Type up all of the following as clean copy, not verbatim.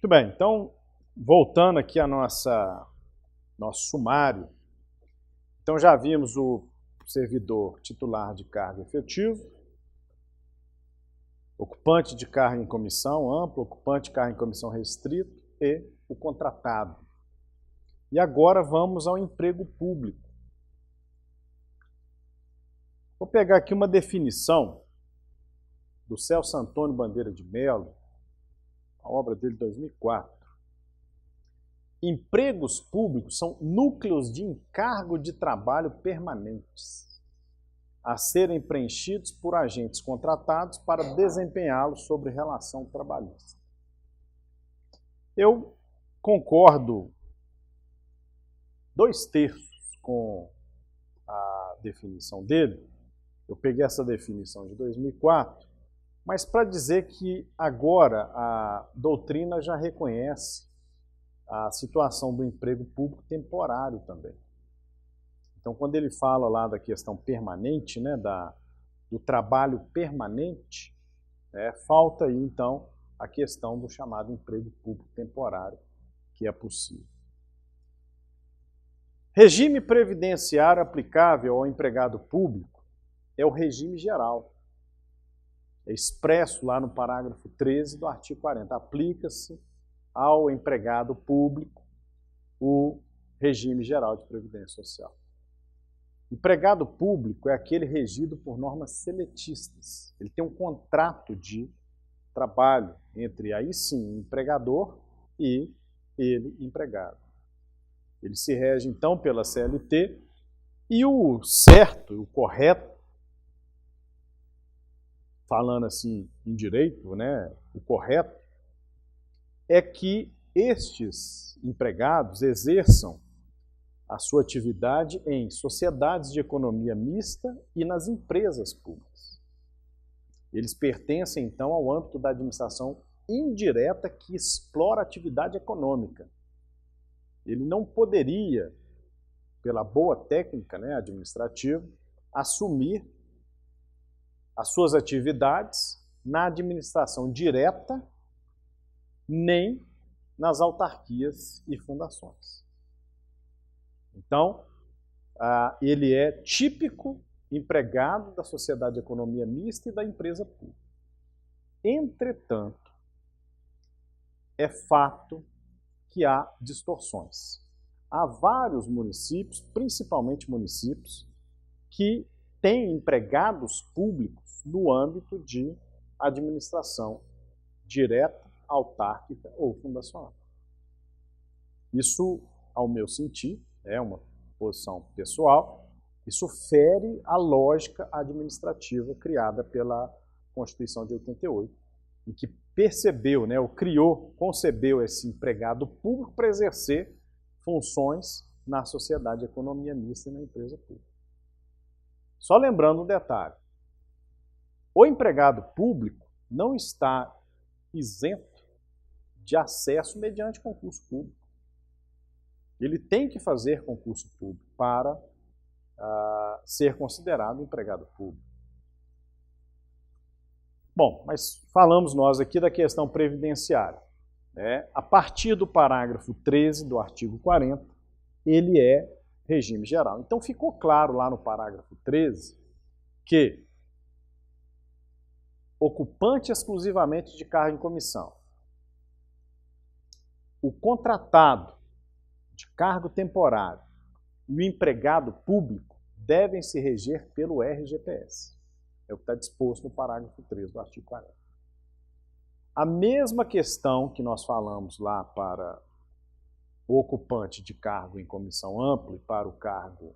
Muito bem, então, voltando aqui a nosso sumário. Então, já vimos o servidor titular de cargo efetivo, ocupante de cargo em comissão ampla, ocupante de cargo em comissão restrito e o contratado. E agora vamos ao emprego público. Vou pegar aqui uma definição do Celso Antônio Bandeira de Mello, a obra dele de 2004. Empregos públicos são núcleos de encargo de trabalho permanentes, a serem preenchidos por agentes contratados para desempenhá-los sobre relação trabalhista. Eu concordo 2/3 com a definição dele. Eu peguei essa definição de 2004, mas para dizer que agora a doutrina já reconhece a situação do emprego público temporário também. Então, quando ele fala lá da questão permanente, né, do trabalho permanente, falta aí, então, a questão do chamado emprego público temporário, que é possível. Regime previdenciário aplicável ao empregado público é o regime geral. É expresso lá no parágrafo 13 do artigo 40. Aplica-se ao empregado público o regime geral de previdência social. Empregado público é aquele regido por normas seletistas. Ele tem um contrato de trabalho entre, aí sim, o empregador e ele, empregado. Ele se rege, então, pela CLT, e o certo, o correto, falando assim em direito, né, o correto, é que estes empregados exerçam a sua atividade em sociedades de economia mista e nas empresas públicas. Eles pertencem, então, ao âmbito da administração indireta que explora a atividade econômica. Ele não poderia, pela boa técnica, né, administrativa, assumir as suas atividades na administração direta, nem nas autarquias e fundações. Então, ele é típico empregado da sociedade de economia mista e da empresa pública. Entretanto, é fato que há distorções. Há vários municípios, principalmente municípios, que têm empregados públicos no âmbito de administração direta, autárquica ou fundacional. Isso, ao meu sentir, é uma posição pessoal, isso fere a lógica administrativa criada pela Constituição de 88, e que percebeu, né, ou concebeu esse empregado público para exercer funções na sociedade de economia mista e na empresa pública. Só lembrando um detalhe, o empregado público não está isento de acesso mediante concurso público. Ele tem que fazer concurso público para ser considerado empregado público. Bom, mas falamos nós aqui da questão previdenciária. A partir do parágrafo 13 do artigo 40, ele é regime geral. Então ficou claro lá no parágrafo 13 que ocupante exclusivamente de cargo em comissão, o contratado de cargo temporário e o empregado público devem se reger pelo RGPS. É o que está disposto no parágrafo 3 do artigo 40. A mesma questão que nós falamos lá para o ocupante de cargo em comissão ampla e para o cargo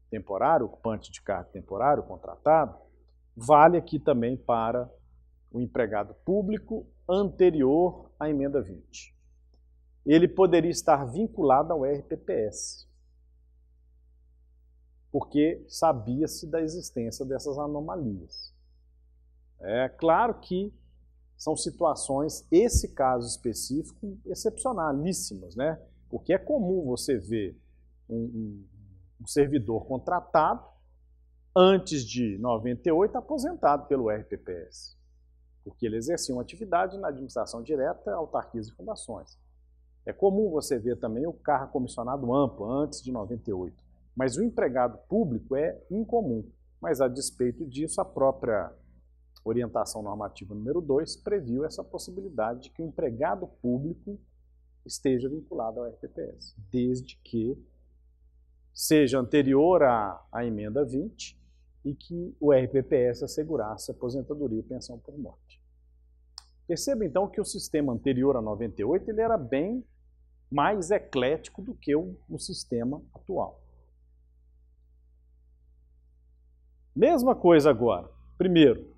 temporário, ocupante de cargo temporário, contratado, vale aqui também para o empregado público anterior à emenda 20. Ele poderia estar vinculado ao RPPS, porque sabia-se da existência dessas anomalias. É claro que são situações, esse caso específico, excepcionalíssimas, né? Porque é comum você ver um servidor contratado, antes de 98, aposentado pelo RPPS. porque ele exercia uma atividade na administração direta, autarquias e fundações. É comum você ver também o cargo comissionado amplo, antes de 98. Mas o empregado público é incomum. Mas, a despeito disso, a própria orientação normativa número 2 previu essa possibilidade de que o empregado público esteja vinculado ao RPPS, desde que seja anterior à emenda 20 e que o RPPS assegurasse aposentadoria e pensão por morte. Perceba, então, que o sistema anterior a 98 ele era bem mais eclético do que o sistema atual. Mesma coisa agora. Primeiro,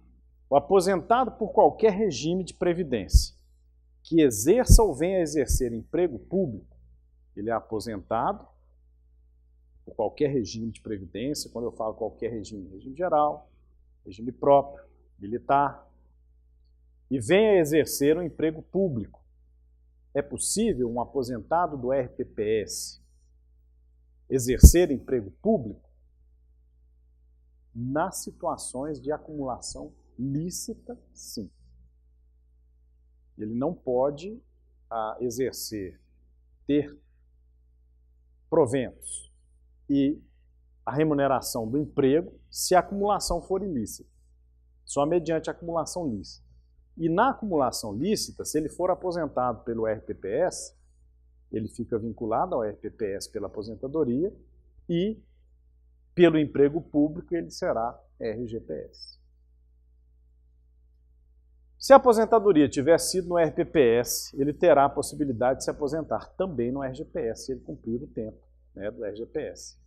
o aposentado por qualquer regime de previdência que exerça ou venha a exercer emprego público, ele é aposentado por qualquer regime de previdência. Quando eu falo qualquer regime, regime geral, regime próprio, militar, e venha a exercer um emprego público. É possível um aposentado do RPPS exercer emprego público nas situações de acumulação lícita, sim. Ele não pode exercer, ter proventos e a remuneração do emprego se a acumulação for ilícita, só mediante acumulação lícita. E na acumulação lícita, se ele for aposentado pelo RPPS, ele fica vinculado ao RPPS pela aposentadoria e pelo emprego público ele será RGPS. Se a aposentadoria tiver sido no RPPS, ele terá a possibilidade de se aposentar também no RGPS, se ele cumprir o tempo, né, do RGPS.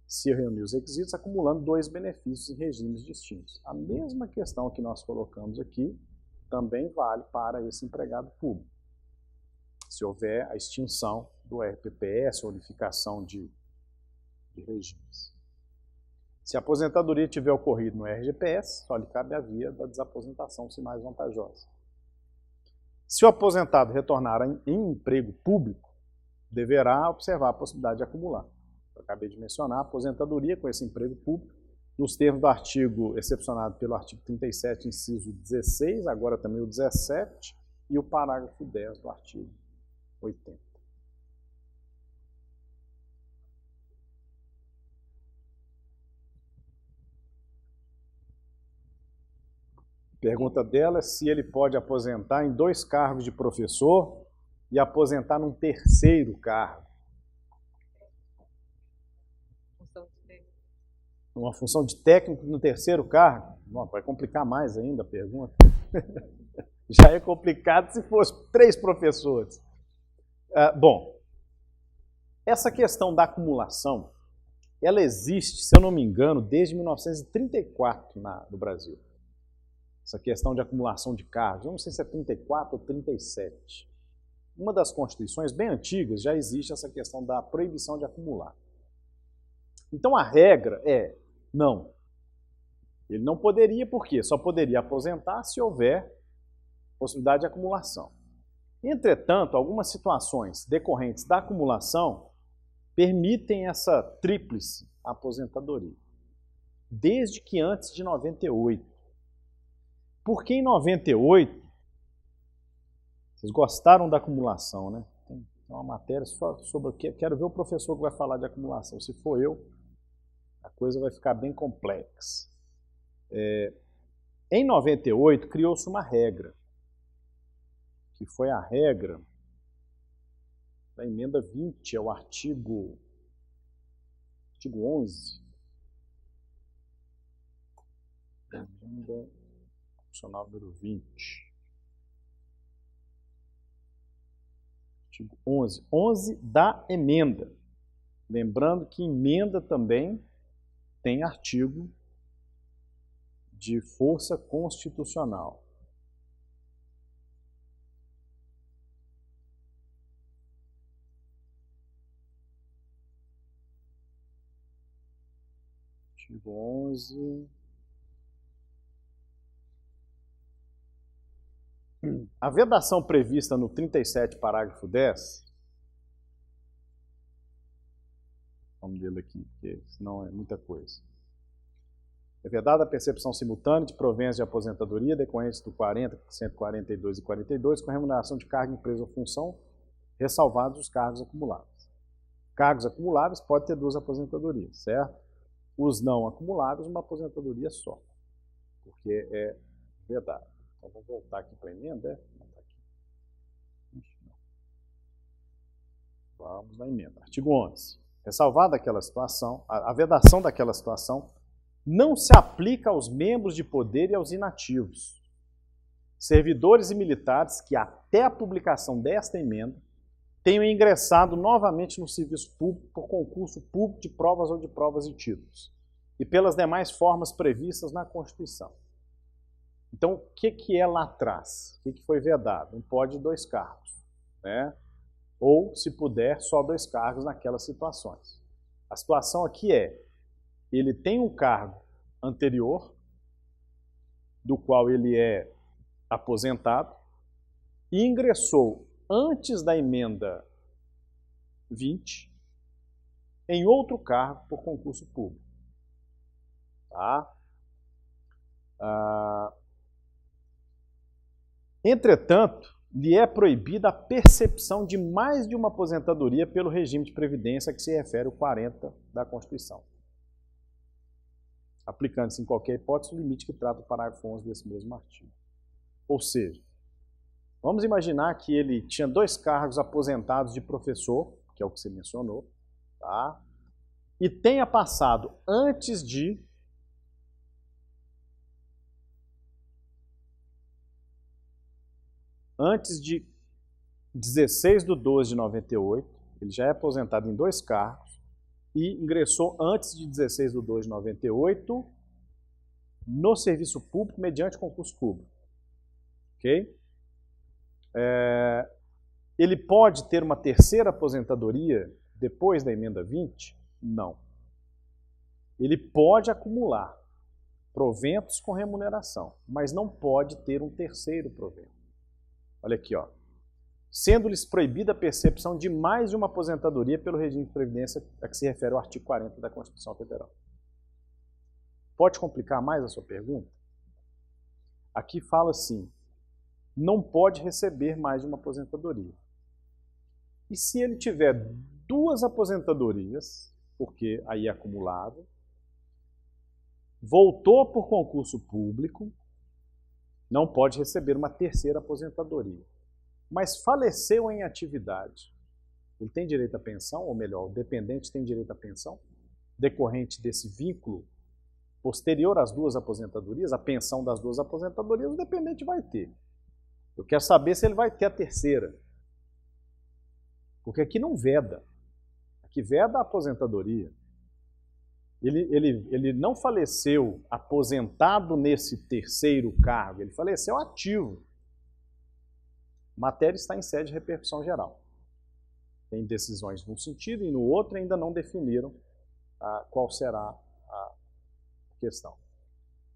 Se reunir os requisitos, acumulando 2 benefícios em regimes distintos. A mesma questão que nós colocamos aqui também vale para esse empregado público. Se houver a extinção do RPPS, a unificação de regimes. Se a aposentadoria tiver ocorrido no RGPS, só lhe cabe a via da desaposentação, se mais vantajosa. Se o aposentado retornar em emprego público, deverá observar a possibilidade de acumular. Eu acabei de mencionar a aposentadoria com esse emprego público, nos termos do artigo excepcionado pelo artigo 37, inciso 16, agora também o 17, e o parágrafo 10 do artigo 80. Pergunta dela é se ele pode aposentar em 2 cargos de professor e aposentar num 3º cargo. Uma função de técnico no 3º cargo? Não, vai complicar mais ainda a pergunta. Já é complicado se fosse 3 professores. Bom, essa questão da acumulação, ela existe, se eu não me engano, desde 1934 no Brasil. Essa questão de acumulação de cargos, eu não sei se é 34 ou 37. Uma das constituições bem antigas já existe essa questão da proibição de acumular. Então a regra é não. Ele não poderia, por quê? Só poderia aposentar se houver possibilidade de acumulação. Entretanto, algumas situações decorrentes da acumulação permitem essa tríplice aposentadoria, desde que antes de 98. Porque em 98, vocês gostaram da acumulação, né? Tem uma matéria só sobre o que. Quero ver o professor que vai falar de acumulação. Se for eu, a coisa vai ficar bem complexa. Em 98, criou-se uma regra, que foi a regra da emenda 20, é o artigo 11. Emenda constitucional número 20. Artigo 11. 11 da emenda. Lembrando que emenda também tem artigo de força constitucional. Artigo 11. A vedação prevista no 37, parágrafo 10, vamos ler aqui, porque senão é muita coisa. É vedada a percepção simultânea de proventos de aposentadoria decorrentes do 40, 142 e 42 com remuneração de cargo, empresa ou função, ressalvados os cargos acumuláveis. Cargos acumuláveis pode ter 2 aposentadorias, certo? Os não acumuláveis, uma aposentadoria só, porque é vedado. Então, vou voltar aqui para a emenda. Vamos na emenda. Artigo 11. Ressalvada aquela situação, a vedação daquela situação não se aplica aos membros de poder e aos inativos, servidores e militares que, até a publicação desta emenda, tenham ingressado novamente no serviço público por concurso público de provas ou de provas e títulos, e pelas demais formas previstas na Constituição. Então, o que é lá atrás? O que foi vedado? Não pode 2 cargos, né? Ou, se puder, só 2 cargos naquelas situações. A situação aqui é, ele tem um cargo anterior, do qual ele é aposentado, e ingressou antes da emenda 20 em outro cargo por concurso público. Tá? Entretanto, lhe é proibida a percepção de mais de uma aposentadoria pelo regime de previdência a que se refere o 40 da Constituição, aplicando-se em qualquer hipótese o limite que trata o parágrafo 11 desse mesmo artigo. Ou seja, vamos imaginar que ele tinha 2 cargos aposentados de professor, que é o que você mencionou, tá? E tenha passado antes de 16/12/98, ele já é aposentado em 2 cargos e ingressou antes de 16/12/98 no serviço público mediante concurso público. Ok? Ele pode ter uma terceira aposentadoria depois da emenda 20? Não. Ele pode acumular proventos com remuneração, mas não pode ter um terceiro provento. Olha aqui, ó. Sendo-lhes proibida a percepção de mais de uma aposentadoria pelo regime de previdência a que se refere o artigo 40 da Constituição Federal. Pode complicar mais a sua pergunta? Aqui fala assim, não pode receber mais de uma aposentadoria. E se ele tiver 2 aposentadorias, porque aí é acumulado, voltou por concurso público, não pode receber uma terceira aposentadoria. Mas faleceu em atividade. Ele tem direito à pensão, ou melhor, o dependente tem direito à pensão, decorrente desse vínculo posterior às 2 aposentadorias, a pensão das 2 aposentadorias, o dependente vai ter. Eu quero saber se ele vai ter a terceira. Porque aqui não veda. Aqui veda a aposentadoria. Ele não faleceu aposentado nesse terceiro cargo, ele faleceu ativo. A matéria está em sede de repercussão geral. Tem decisões num sentido e no outro ainda não definiram qual será a questão.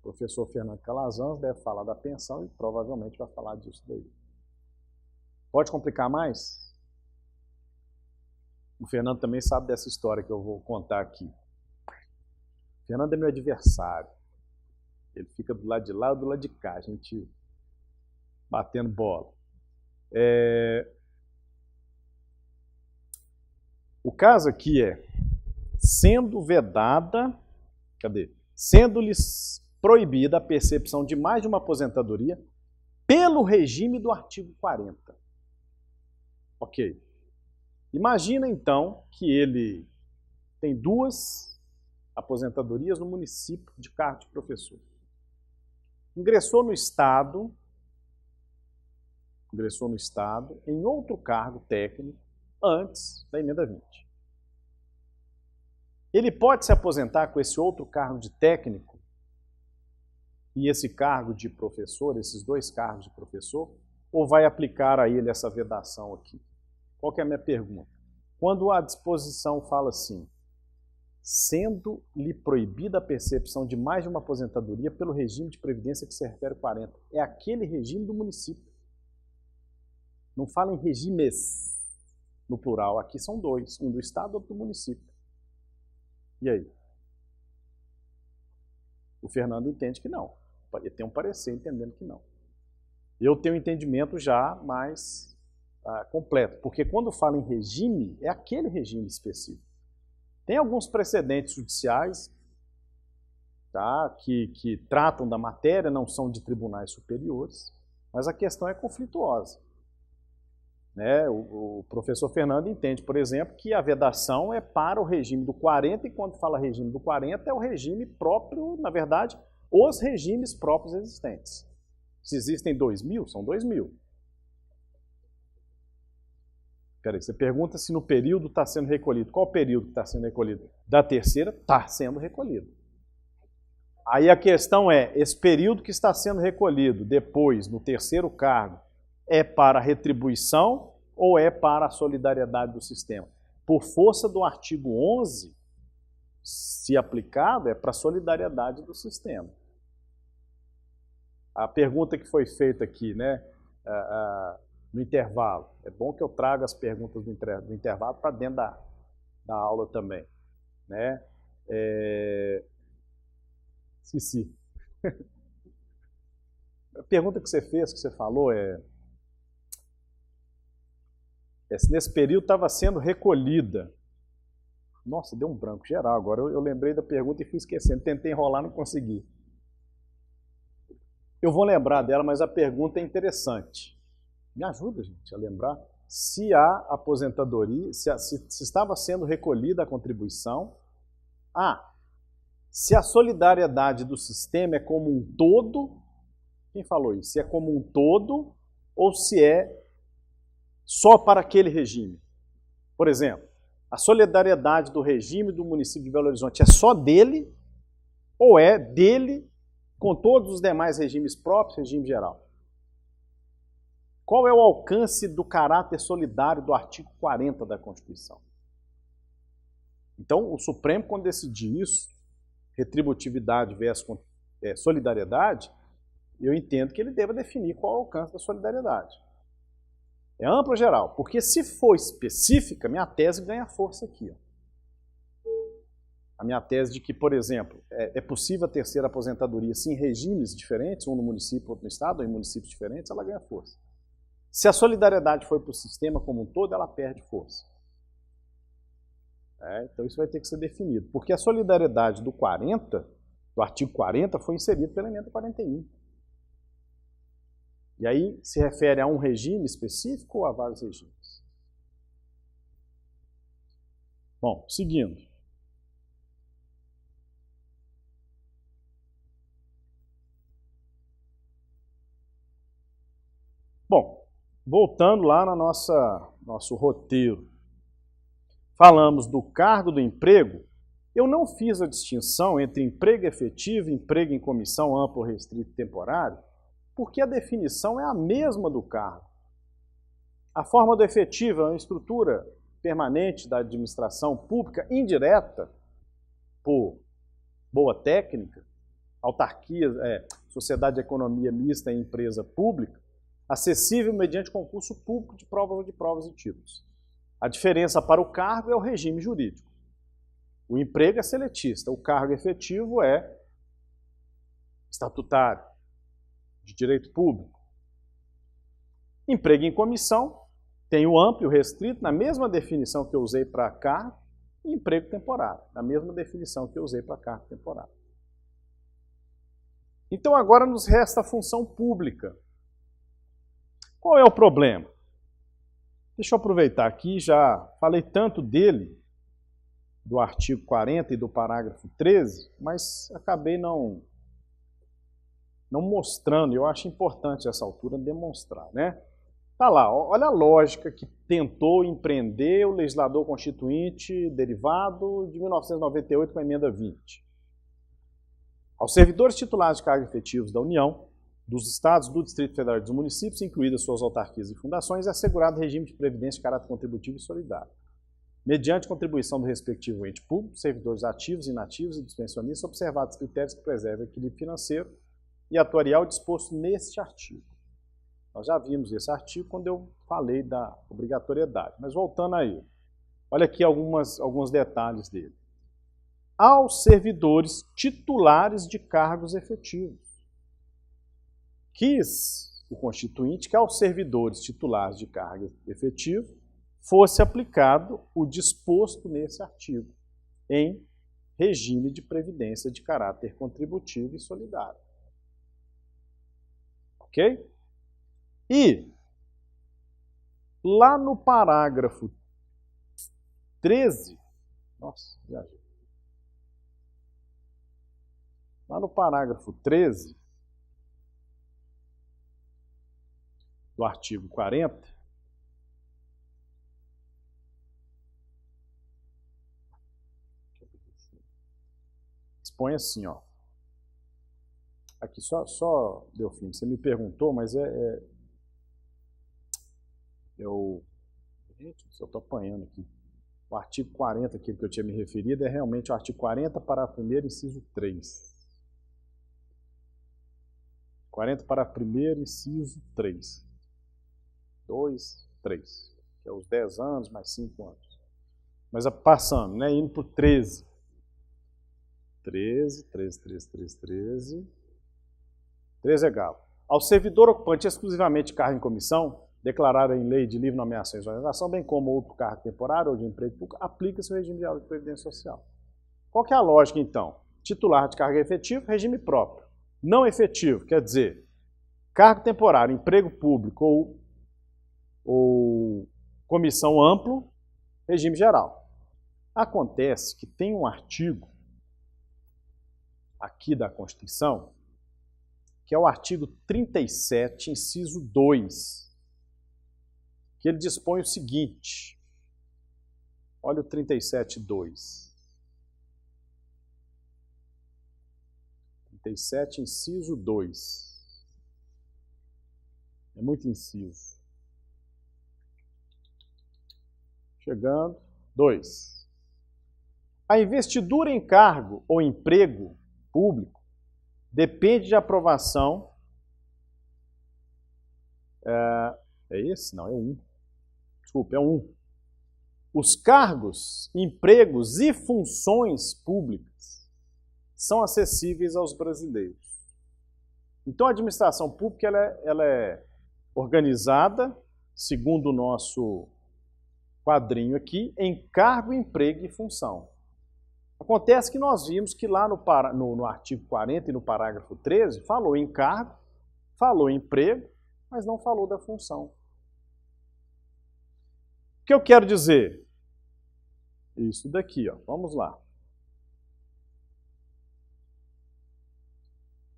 O professor Fernando Calazans deve falar da pensão e provavelmente vai falar disso daí. Pode complicar mais? O Fernando também sabe dessa história que eu vou contar aqui. O Fernando é meu adversário. Ele fica do lado de lá ou do lado de cá, a gente batendo bola. O caso aqui é, sendo vedada, sendo-lhes proibida a percepção de mais de uma aposentadoria pelo regime do artigo 40. Ok. Imagina então que ele tem 2 aposentadorias no município de cargo de professor. Ingressou no Estado em outro cargo técnico antes da emenda 20. Ele pode se aposentar com esse outro cargo de técnico e esse cargo de professor, esses 2 cargos de professor, ou vai aplicar a ele essa vedação aqui? Qual que é a minha pergunta? Quando a disposição fala assim, sendo-lhe proibida a percepção de mais de uma aposentadoria pelo regime de previdência que se refere ao 40, é aquele regime do município. Não fala em regimes no plural, aqui são 2, um do Estado e outro do município. E aí? O Fernando entende que não. Ele tem um parecer entendendo que não. Eu tenho um entendimento já mais completo, porque quando fala em regime, é aquele regime específico. Tem alguns precedentes judiciais, tá, que tratam da matéria, não são de tribunais superiores, mas a questão é conflituosa. Né? O professor Fernando entende, por exemplo, que a vedação é para o regime do 40, e quando fala regime do 40, é o regime próprio, na verdade, os regimes próprios existentes. Se existem 2.000, são 2.000. Peraí, você pergunta se no período está sendo recolhido. Qual período que está sendo recolhido? Da terceira, está sendo recolhido. Aí a questão é, esse período que está sendo recolhido depois, no terceiro cargo, é para a retribuição ou é para a solidariedade do sistema? Por força do artigo 11, se aplicado, é para a solidariedade do sistema. A pergunta que foi feita aqui, né, no intervalo, é bom que eu traga as perguntas do intervalo para dentro da aula também. Né? Esqueci. A pergunta que você fez, que você falou, se nesse período estava sendo recolhida. Nossa, deu um branco geral agora. Eu lembrei da pergunta e fui esquecendo. Tentei enrolar, não consegui. Eu vou lembrar dela, mas a pergunta é interessante. Me ajuda, gente, a lembrar. Se a aposentadoria, se estava sendo recolhida a contribuição. Se a solidariedade do sistema é como um todo. Quem falou isso? Se é como um todo ou se é só para aquele regime. Por exemplo, a solidariedade do regime do município de Belo Horizonte é só dele ou é dele com todos os demais regimes próprios, regime geral? Qual é o alcance do caráter solidário do artigo 40 da Constituição? Então, o Supremo, quando decidir isso, retributividade versus solidariedade, eu entendo que ele deva definir qual é o alcance da solidariedade. É amplo ou geral? Porque se for específica, minha tese ganha força aqui. Ó. A minha tese de que, por exemplo, é possível a terceira aposentadoria se em regimes diferentes, um no município, outro no estado, ou em municípios diferentes, ela ganha força. Se a solidariedade for para o sistema como um todo, ela perde força. Então isso vai ter que ser definido. Porque a solidariedade do 40, do artigo 40, foi inserido pela emenda 41. E aí se refere a um regime específico ou a vários regimes? Bom, seguindo. Bom, voltando lá no nosso roteiro. Falamos do cargo do emprego. Eu não fiz a distinção entre emprego efetivo e emprego em comissão amplo, restrito e temporário, porque a definição é a mesma do cargo. A forma do efetivo é uma estrutura permanente da administração pública indireta por boa técnica, autarquias, sociedade de economia mista e empresa pública, acessível mediante concurso público de provas e títulos. A diferença para o cargo é o regime jurídico. O emprego é seletista, o cargo efetivo é estatutário, de direito público. Emprego em comissão tem o amplo e o restrito, na mesma definição que eu usei para cargo, e emprego temporário, na mesma definição que eu usei para cargo temporário. Então agora nos resta a função pública. Qual é o problema? Deixa eu aproveitar aqui, já falei tanto dele, do artigo 40 e do parágrafo 13, mas acabei não mostrando, eu acho importante essa altura demonstrar, né? Tá lá, olha a lógica que tentou empreender o legislador constituinte derivado de 1998 com a emenda 20. Aos servidores titulares de cargos efetivos da União, dos Estados, do Distrito Federal e dos municípios, incluídas suas autarquias e fundações, é assegurado regime de previdência de caráter contributivo e solidário. Mediante contribuição do respectivo ente público, servidores ativos, inativos e dos pensionistas, observados critérios que preservam o equilíbrio financeiro e atuarial disposto neste artigo. Nós já vimos esse artigo quando eu falei da obrigatoriedade. Mas voltando aí, olha aqui alguns detalhes dele. aos servidores titulares de cargos efetivos. Quis o Constituinte que aos servidores titulares de cargo efetivo fosse aplicado o disposto nesse artigo, em regime de previdência de caráter contributivo e solidário. Ok? E, lá no parágrafo 13, nossa, viajei. Lá no parágrafo 13 do artigo 40, expõe assim, ó. Aqui só Delfim, você me perguntou, mas gente, eu estou apanhando aqui. O artigo 40, aquele que eu tinha me referido, é realmente o artigo 40, parágrafo 1º, inciso 3. 40, parágrafo 1º, inciso 3. 2, 3. Que é os 10 anos mais 5 anos. Mas passando, né? Indo para o 13. 13 é galo. Ao servidor ocupante exclusivamente cargo em comissão, declarado em lei de livre nomeação e exoneração, bem como outro cargo temporário ou de emprego público, aplica-se o regime geral de previdência social. Qual que é a lógica, então? Titular de cargo efetivo, regime próprio. Não efetivo, quer dizer, cargo temporário, emprego público ou comissão amplo, regime geral. Acontece que tem um artigo aqui da Constituição, que é o artigo 37, inciso 2, que ele dispõe o seguinte. Olha o 37.2. 37, inciso 2. É muito inciso. Chegando. 2. A investidura em cargo ou emprego público depende de aprovação. É esse? Não, é 1. Desculpa, é 1. Os cargos, empregos e funções públicas são acessíveis aos brasileiros. Então, a administração pública ela é organizada, segundo o nosso quadrinho aqui, em cargo, emprego e função. Acontece que nós vimos que lá no artigo 40 e no parágrafo 13, falou em cargo, falou em emprego, mas não falou da função. O que eu quero dizer? Isso daqui, ó. Vamos lá.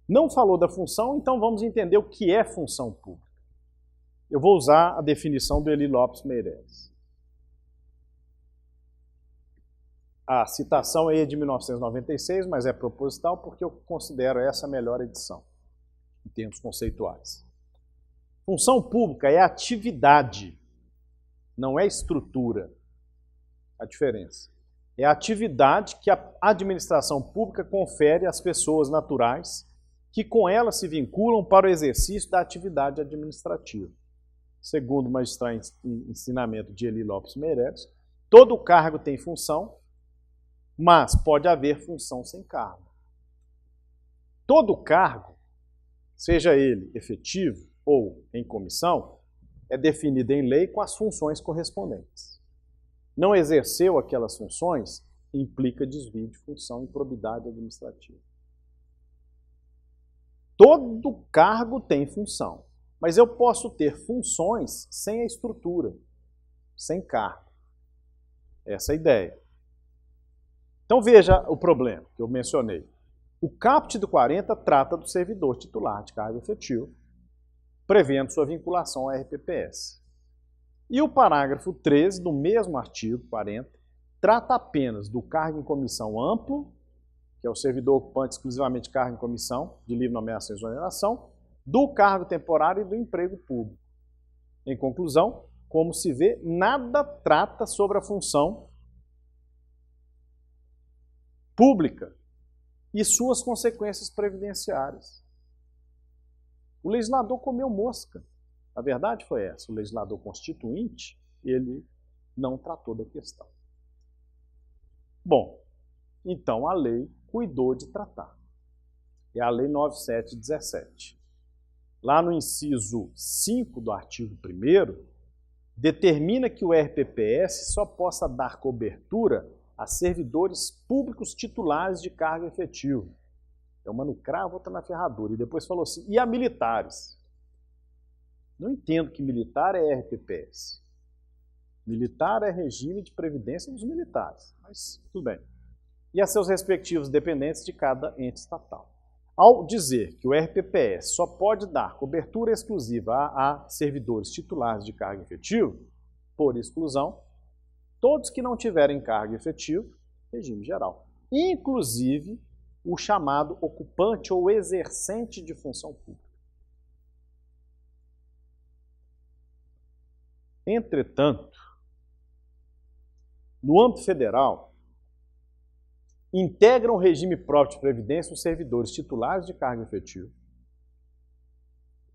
Não falou da função, então vamos entender o que é função pública. Eu vou usar a definição do Eli Lopes Meireles. A citação aí é de 1996, mas é proposital porque eu considero essa a melhor edição, em termos conceituais. Função pública é atividade, não é estrutura. A diferença. É a atividade que a administração pública confere às pessoas naturais que com ela se vinculam para o exercício da atividade administrativa. Segundo o magistral em ensinamento de Eli Lopes Meireles, todo cargo tem função, mas pode haver função sem cargo. Todo cargo, seja ele efetivo ou em comissão, é definido em lei com as funções correspondentes. Não exerceu aquelas funções implica desvio de função e improbidade administrativa. Todo cargo tem função, mas eu posso ter funções sem a estrutura, sem cargo. Essa é a ideia. Então veja o problema que eu mencionei. O caput do 40 trata do servidor titular de cargo efetivo, prevendo sua vinculação ao RPPS. E o parágrafo 13 do mesmo artigo 40 trata apenas do cargo em comissão amplo, que é o servidor ocupante exclusivamente de cargo em comissão, de livre nomeação e exoneração, do cargo temporário e do emprego público. Em conclusão, como se vê, nada trata sobre a função pública e suas consequências previdenciárias. O legislador comeu mosca. A verdade foi essa. O legislador constituinte, ele não tratou da questão. Bom, então a lei cuidou de tratar. É a Lei 9717. Lá no inciso 5 do artigo 1º, determina que o RPPS só possa dar cobertura a servidores públicos titulares de cargo efetivo. É uma no cravo, outra na ferradura. E depois falou assim, e a militares? Não entendo que militar é RPPS. Militar é regime de previdência dos militares, mas tudo bem. E a seus respectivos dependentes de cada ente estatal. Ao dizer que o RPPS só pode dar cobertura exclusiva a servidores titulares de cargo efetivo, por exclusão, todos que não tiverem cargo efetivo, regime geral, inclusive o chamado ocupante ou exercente de função pública. Entretanto, no âmbito federal, integram o regime próprio de previdência os servidores titulares de cargo efetivo,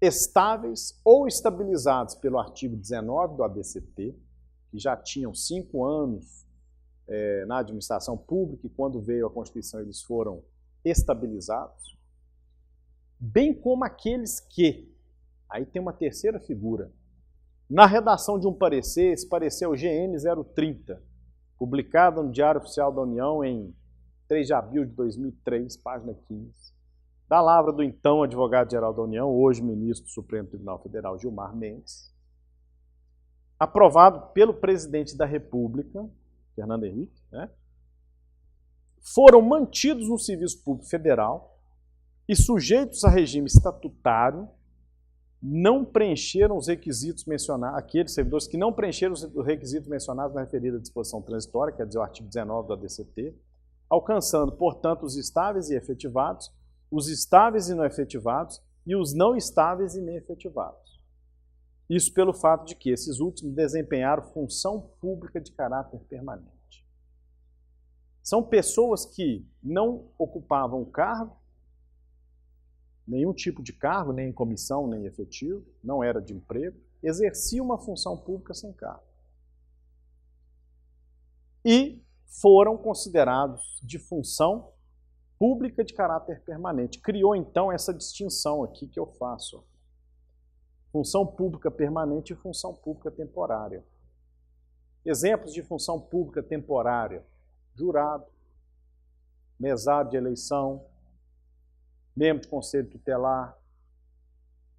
estáveis ou estabilizados pelo artigo 19 do ABCT, que já tinham 5 anos na administração pública e quando veio a Constituição eles foram estabilizados, bem como aqueles que, aí tem uma terceira figura, na redação de um parecer, esse parecer é o GN 030, publicado no Diário Oficial da União em 3 de abril de 2003, página 15, da lavra do então advogado-geral da União, hoje ministro do Supremo Tribunal Federal, Gilmar Mendes, aprovado pelo presidente da República, Fernando Henrique, foram mantidos no serviço público federal e sujeitos a regime estatutário, não preencheram os requisitos mencionados, aqueles servidores que não preencheram os requisitos mencionados na referida disposição transitória, quer dizer, o artigo 19 do ADCT, alcançando, portanto, os estáveis e efetivados, os estáveis e não efetivados e os não estáveis e nem efetivados. Isso pelo fato de que esses últimos desempenharam função pública de caráter permanente. São pessoas que não ocupavam cargo, nenhum tipo de cargo, nem em comissão, nem efetivo, não era de emprego, exerciam uma função pública sem cargo. E foram considerados de função pública de caráter permanente. Criou, então, essa distinção aqui que eu faço. Função pública permanente e função pública temporária. Exemplos de função pública temporária: jurado, mesário de eleição, membro de conselho tutelar,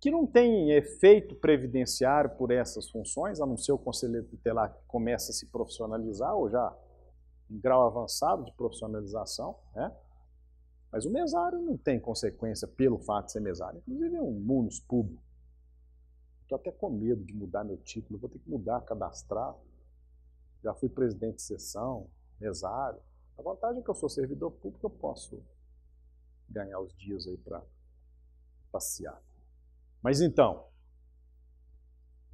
que não tem efeito previdenciário por essas funções, a não ser o conselheiro tutelar que começa a se profissionalizar, ou já em grau avançado de profissionalização, Mas o mesário não tem consequência pelo fato de ser mesário. Inclusive é um munus público. Estou até com medo de mudar meu título, vou ter que mudar, cadastrar. Já fui presidente de sessão, mesário. A vantagem é que eu sou servidor público, eu posso ganhar os dias aí para passear. Mas então,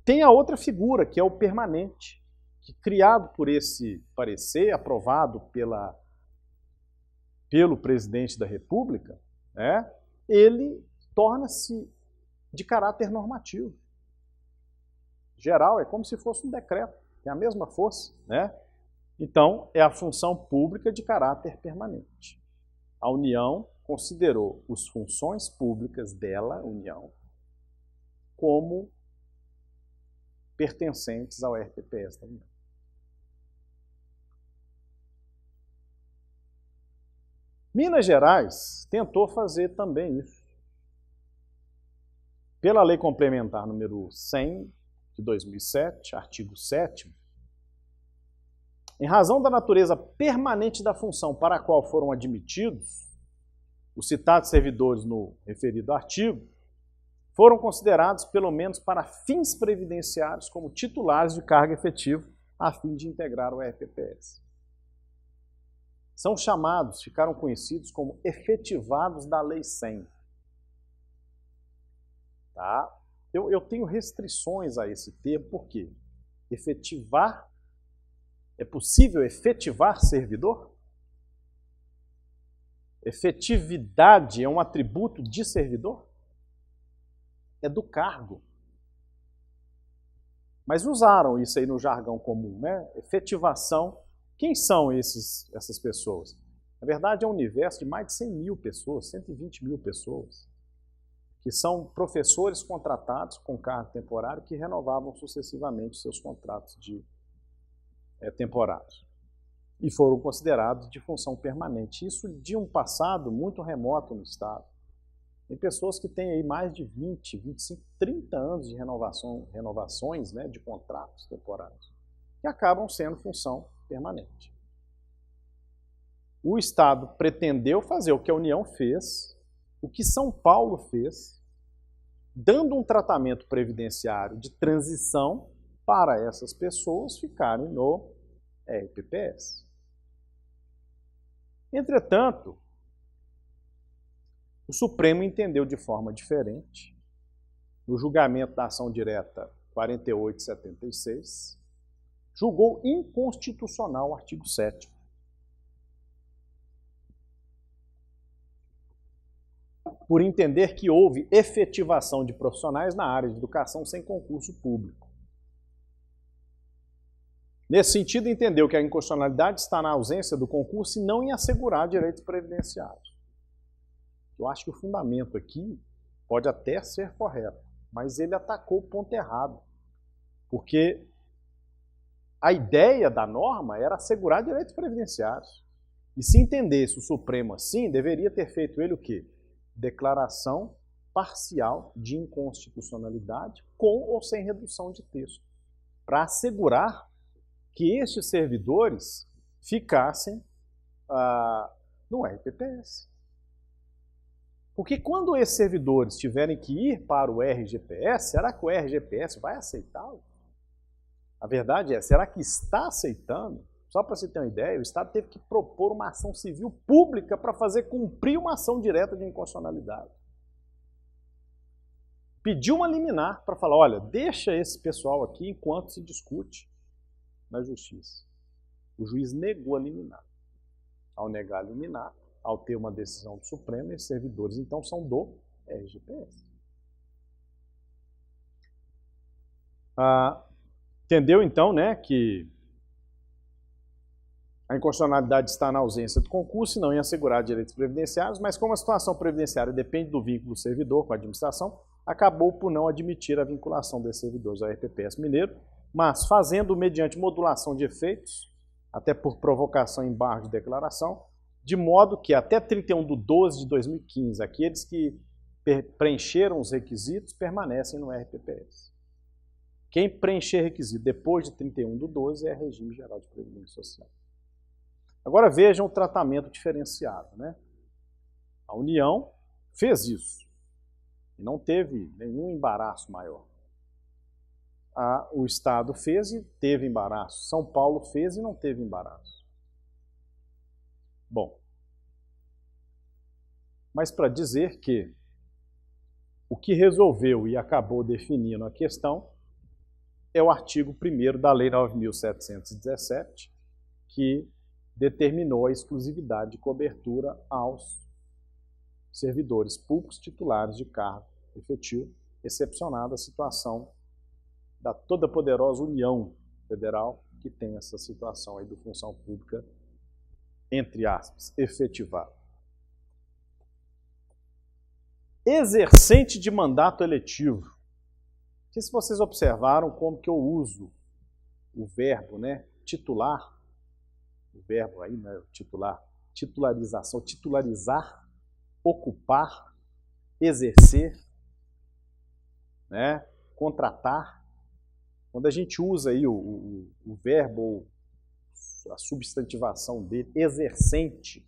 tem a outra figura, que é o permanente, que criado por esse parecer, aprovado pelo presidente da República, ele torna-se de caráter normativo. Geral, é como se fosse um decreto, tem a mesma força, Então, é a função pública de caráter permanente. A União considerou as funções públicas dela, União, como pertencentes ao RPPS da União. Minas Gerais tentou fazer também isso. Pela Lei Complementar número 100 de 2007, artigo 7º, em razão da natureza permanente da função para a qual foram admitidos os citados servidores no referido artigo, foram considerados, pelo menos para fins previdenciários, como titulares de cargo efetivo, a fim de integrar o RPPS. São chamados, ficaram conhecidos como efetivados da Lei 100. Tá? Eu tenho restrições a esse termo, por quê? Efetivar, é possível efetivar servidor? Efetividade é um atributo de servidor? É do cargo. Mas usaram isso aí no jargão comum, Efetivação. Quem são essas pessoas? Na verdade, é um universo de mais de 100 mil pessoas, 120 mil pessoas, que são professores contratados com cargo temporário que renovavam sucessivamente seus contratos temporários e foram considerados de função permanente. Isso de um passado muito remoto no Estado. Tem pessoas que têm aí mais de 20, 25, 30 anos de renovações, né, de contratos temporários, que acabam sendo função permanente. O Estado pretendeu fazer o que a União fez, o que São Paulo fez, dando um tratamento previdenciário de transição para essas pessoas ficarem no RPPS. Entretanto, o Supremo entendeu de forma diferente, no julgamento da ação direta 4876, julgou inconstitucional o artigo 7º. Por entender que houve efetivação de profissionais na área de educação sem concurso público. Nesse sentido, entendeu que a inconstitucionalidade está na ausência do concurso e não em assegurar direitos previdenciários. Eu acho que o fundamento aqui pode até ser correto, mas ele atacou o ponto errado. Porque a ideia da norma era assegurar direitos previdenciários. E se entendesse o Supremo assim, deveria ter feito ele o quê? Declaração parcial de inconstitucionalidade com ou sem redução de texto, para assegurar que estes servidores ficassem no RPPS. Porque quando esses servidores tiverem que ir para o RGPS, será que o RGPS vai aceitá-lo? A verdade é, será que está aceitando? Só para você ter uma ideia, o Estado teve que propor uma ação civil pública para fazer cumprir uma ação direta de inconstitucionalidade. Pediu uma liminar para falar, olha, deixa esse pessoal aqui enquanto se discute na Justiça. O juiz negou a liminar. Ao negar a liminar, ao ter uma decisão do Supremo, esses servidores então são do RGPS. Entendeu então, né, que a inconstitucionalidade está na ausência do concurso e não em assegurar direitos previdenciários, mas como a situação previdenciária depende do vínculo do servidor com a administração, acabou por não admitir a vinculação desses servidores ao RPPS Mineiro, mas fazendo mediante modulação de efeitos, até por provocação em barra de declaração, de modo que até 31/12/2015, aqueles que preencheram os requisitos permanecem no RPPS. Quem preencher requisito depois de 31/12 é regime geral de previdência social. Agora vejam o tratamento diferenciado, né? A União fez isso e não teve nenhum embaraço maior. O Estado fez e teve embaraço. São Paulo fez e não teve embaraço. Bom, mas para dizer que o que resolveu e acabou definindo a questão é o artigo 1º da Lei 9.717, que determinou a exclusividade de cobertura aos servidores públicos titulares de cargo efetivo, excepcionada a situação da toda poderosa União Federal, que tem essa situação aí de função pública, entre aspas, efetivada. Exercente de mandato eletivo. Não sei se vocês observaram como que eu uso o verbo, né, titular, o verbo aí, né, titular, titularização, titularizar, ocupar, exercer, né, contratar. Quando a gente usa aí o verbo ou a substantivação dele, exercente,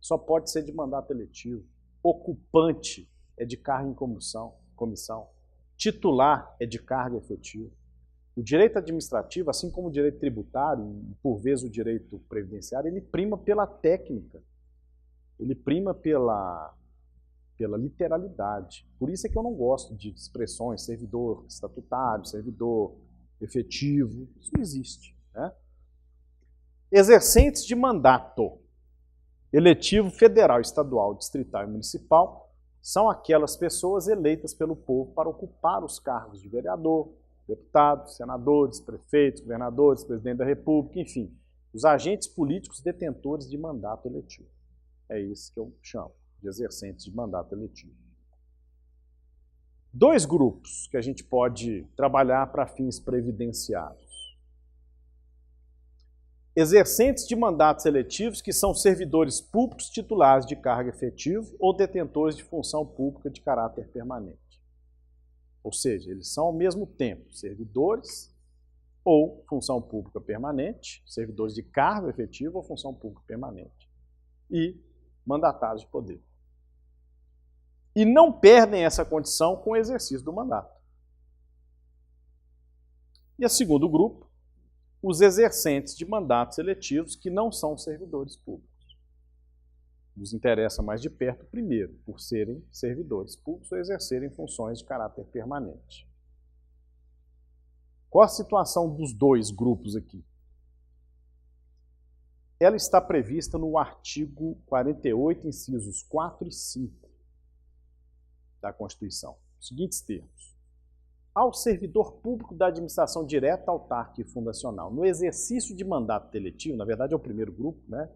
só pode ser de mandato eletivo. Ocupante é de cargo em comissão. Titular é de cargo efetivo. O direito administrativo, assim como o direito tributário, e por vezes o direito previdenciário, ele prima pela técnica, ele prima pela literalidade. Por isso é que eu não gosto de expressões servidor estatutário, servidor efetivo, isso não existe, né? Exercentes de mandato eletivo federal, estadual, distrital e municipal são aquelas pessoas eleitas pelo povo para ocupar os cargos de vereador, deputados, senadores, prefeitos, governadores, presidente da República, enfim, os agentes políticos detentores de mandato eletivo. É isso que eu chamo de exercentes de mandato eletivo. Dois grupos que a gente pode trabalhar para fins previdenciários. Exercentes de mandatos eletivos que são servidores públicos titulares de cargo efetivo ou detentores de função pública de caráter permanente. Ou seja, eles são ao mesmo tempo servidores ou função pública permanente, servidores de cargo efetivo ou função pública permanente, e mandatários de poder. E não perdem essa condição com o exercício do mandato. E o segundo grupo, os exercentes de mandatos eletivos que não são servidores públicos. Nos interessa mais de perto, primeiro, por serem servidores públicos ou exercerem funções de caráter permanente. Qual a situação dos dois grupos aqui? Ela está prevista no artigo 48, incisos 4 e 5 da Constituição. Os seguintes termos. Ao servidor público da administração direta, autárquica e fundacional, no exercício de mandato eletivo, na verdade é o primeiro grupo, né?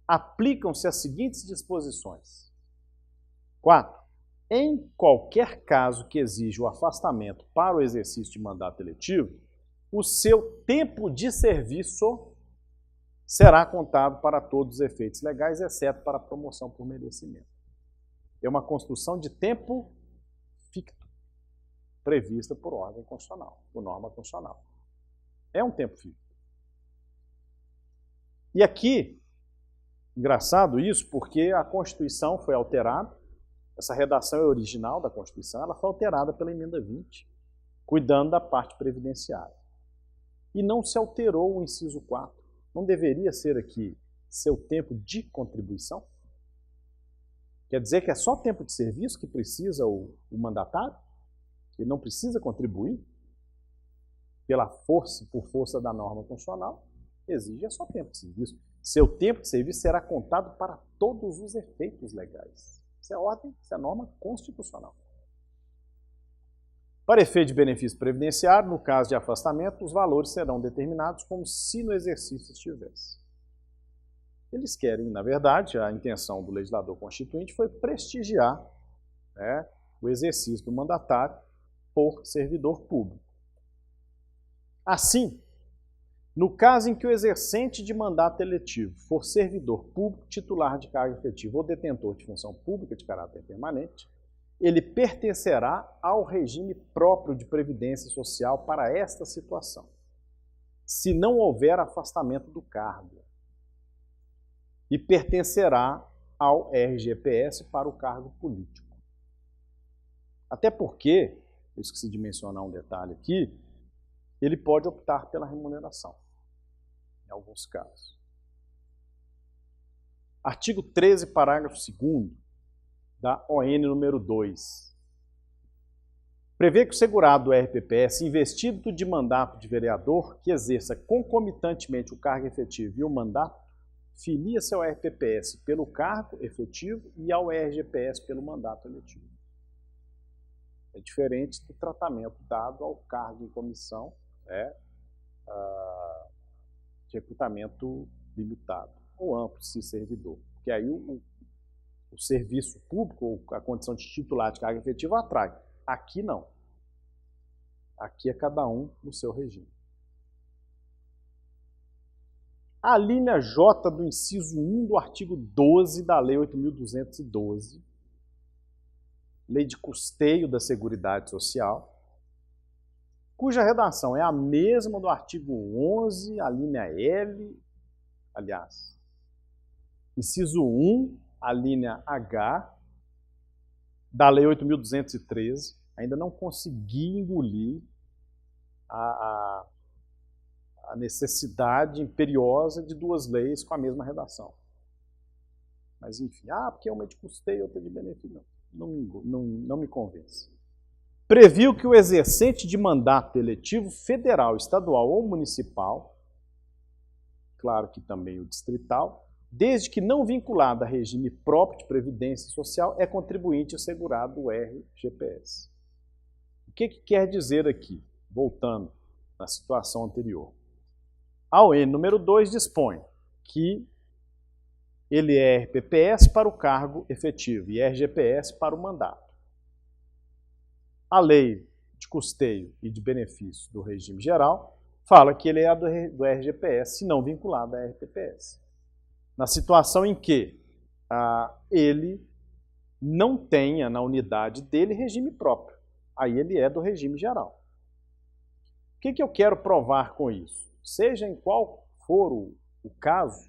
Aplicam-se as seguintes disposições. 4. Em qualquer caso que exija o afastamento para o exercício de mandato eletivo, o seu tempo de serviço será contado para todos os efeitos legais, exceto para a promoção por merecimento. É uma construção de tempo ficto, prevista por ordem constitucional, por norma constitucional. É um tempo ficto. E aqui, engraçado isso, porque a Constituição foi alterada, essa redação é original da Constituição, ela foi alterada pela emenda 20, cuidando da parte previdenciária. E não se alterou o inciso 4. Não deveria ser aqui seu tempo de contribuição? Quer dizer que é só tempo de serviço que precisa o mandatário? Ele não precisa contribuir? Por força da norma constitucional, exige só tempo de serviço. Seu tempo de serviço será contado para todos os efeitos legais. Isso é ordem, isso é norma constitucional. Para efeito de benefício previdenciário, no caso de afastamento, os valores serão determinados como se no exercício estivesse. Eles querem, na verdade, a intenção do legislador constituinte foi prestigiar, né, o exercício do mandatário por servidor público. Assim, no caso em que o exercente de mandato eletivo for servidor público, titular de cargo efetivo ou detentor de função pública de caráter permanente, ele pertencerá ao regime próprio de previdência social para esta situação, se não houver afastamento do cargo, e pertencerá ao RGPS para o cargo político. Até porque, eu esqueci de mencionar um detalhe aqui, ele pode optar pela remuneração, em alguns casos. Artigo 13, parágrafo 2º da ON número 2. Prevê que o segurado do RPPS, investido de mandato de vereador, que exerça concomitantemente o cargo efetivo e o mandato, filia-se ao RPPS pelo cargo efetivo e ao RGPS pelo mandato eletivo. É diferente do tratamento dado ao cargo em comissão, de recrutamento limitado ou amplo, se servidor. Porque aí o serviço público, ou a condição de titular de cargo efetivo, atrai. Aqui não. Aqui é cada um no seu regime. A linha J do inciso 1 do artigo 12 da Lei 8.212, Lei de Custeio da Seguridade Social, cuja redação é a mesma do artigo 11, a linha L, aliás, inciso 1, a linha H, da Lei 8.213, ainda não consegui engolir a necessidade imperiosa de duas leis com a mesma redação. Mas enfim, porque uma é de custeio e outra de benefício, não me convence. Previu que o exercente de mandato eletivo federal, estadual ou municipal, claro que também o distrital, desde que não vinculado a regime próprio de previdência social, é contribuinte assegurado do RGPS. O que quer dizer aqui? Voltando na situação anterior. A ON número 2 dispõe que ele é RPPS para o cargo efetivo e RGPS para o mandato. A lei de custeio e de benefício do regime geral fala que ele é do RGPS, se não vinculado à RPPS. Na situação em que ele não tenha na unidade dele regime próprio, aí ele é do regime geral. O que eu quero provar com isso? Seja em qual for o caso,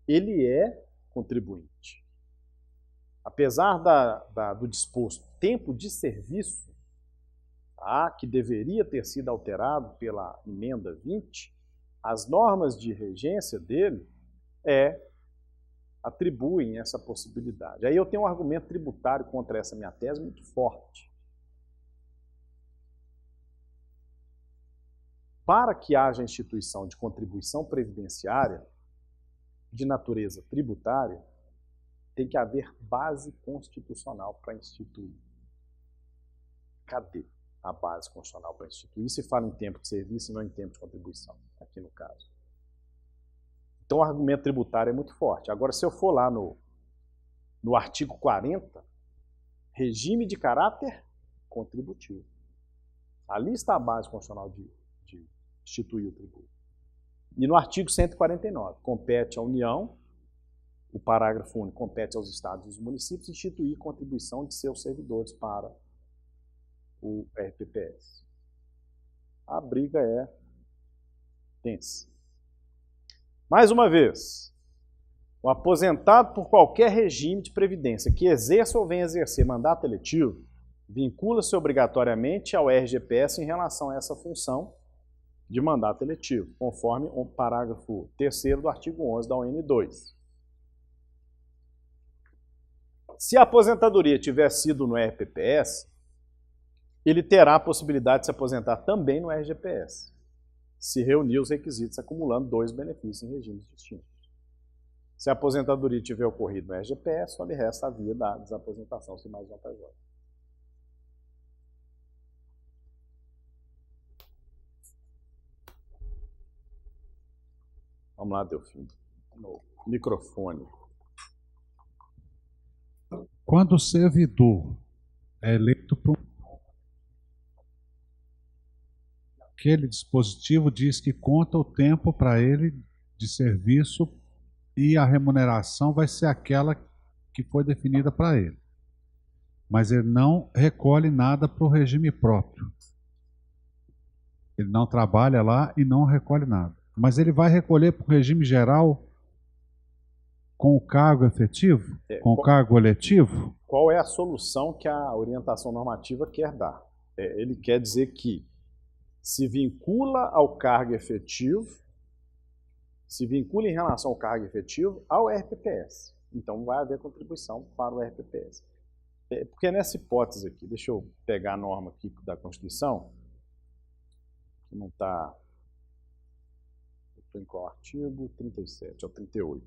ele é contribuinte. Apesar do disposto tempo de serviço, que deveria ter sido alterado pela emenda 20, as normas de regência dele atribuem essa possibilidade. Aí eu tenho um argumento tributário contra essa minha tese muito forte. Para que haja instituição de contribuição previdenciária de natureza tributária, tem que haver base constitucional para instituir. Cadê a base constitucional para instituir? Se fala em tempo de serviço e não em tempo de contribuição, aqui no caso. Então o argumento tributário é muito forte. Agora, se eu for lá no artigo 40, regime de caráter contributivo. Ali está a base constitucional de instituir o tributo. E no artigo 149, compete à União, o parágrafo único, compete aos estados e aos municípios instituir contribuição de seus servidores para o RPPS. A briga é tensa. Mais uma vez, o aposentado por qualquer regime de previdência que exerça ou venha exercer mandato eletivo vincula-se obrigatoriamente ao RGPS em relação a essa função de mandato eletivo, conforme o parágrafo 3º do artigo 11 da ON2. Se a aposentadoria tiver sido no RPPS, ele terá a possibilidade de se aposentar também no RGPS, se reunir os requisitos acumulando 2 benefícios em regimes distintos. Se a aposentadoria tiver ocorrido no RGPS, só lhe resta a via da desaposentação, se mais vantajosa. Vamos lá, Delfim. No microfone. Quando o servidor é eleito por aquele dispositivo diz que conta o tempo para ele de serviço e a remuneração vai ser aquela que foi definida para ele. Mas ele não recolhe nada para o regime próprio. Ele não trabalha lá e não recolhe nada. Mas ele vai recolher para o regime geral com o cargo efetivo? Com o cargo eletivo? Qual é a solução que a orientação normativa quer dar? Ele quer dizer que se vincula ao cargo efetivo, se vincula em relação ao cargo efetivo ao RPPS. Então vai haver contribuição para o RPPS. Porque nessa hipótese aqui, deixa eu pegar a norma aqui da Constituição, que não está... Estou em qual artigo? 37, ou 38.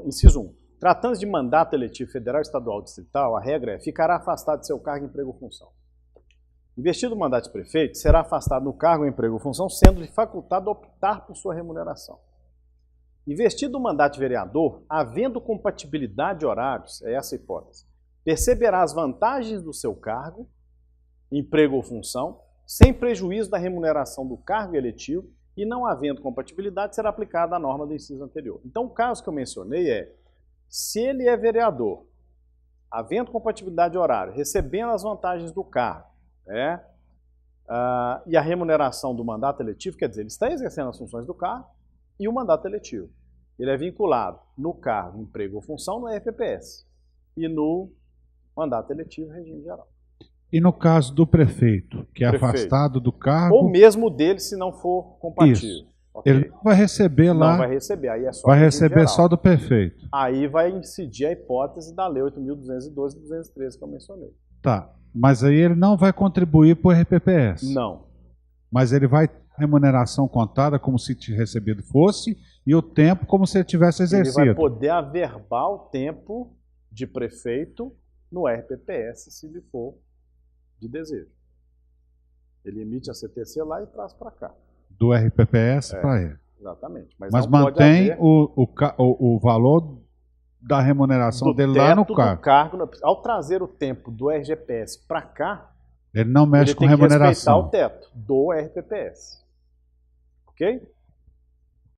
Inciso 1. Tratando de mandato eletivo federal, estadual ou distrital, a regra é: ficará afastado de seu cargo, emprego ou função. Investido o mandato de prefeito, será afastado no cargo, emprego ou função, sendo-lhe facultado optar por sua remuneração. Investido o mandato de vereador, havendo compatibilidade de horários, é essa a hipótese, perceberá as vantagens do seu cargo, emprego ou função, sem prejuízo da remuneração do cargo eletivo, e não havendo compatibilidade, será aplicada a norma do inciso anterior. Então, o caso que eu mencionei é, se ele é vereador, havendo compatibilidade de horário, recebendo as vantagens do cargo, e a remuneração do mandato eletivo, quer dizer, ele está exercendo as funções do cargo e o mandato eletivo. Ele é vinculado no cargo, emprego ou função, no RPPS, e no mandato eletivo, regime geral. E no caso do prefeito, que é afastado do cargo... Ou mesmo dele, se não for compatível. Isso. Okay. Ele não vai receber lá... Não vai receber, aí é só... Vai receber só do prefeito. Aí vai incidir a hipótese da Lei 8.212 e 213 que eu mencionei. Tá, mas aí ele não vai contribuir para o RPPS. Não. Mas ele vai remuneração contada como se recebido fosse e o tempo como se ele tivesse exercido. Ele vai poder averbar o tempo de prefeito no RPPS, se lhe for de desejo. Ele emite a CTC lá e traz para cá. Do RPPS para ele. Exatamente. Mas mantém o valor da remuneração dele lá no cargo. Ao trazer o tempo do RGPS para cá, ele não mexe com remuneração. Ele tem que respeitar o teto do RPPS. Ok?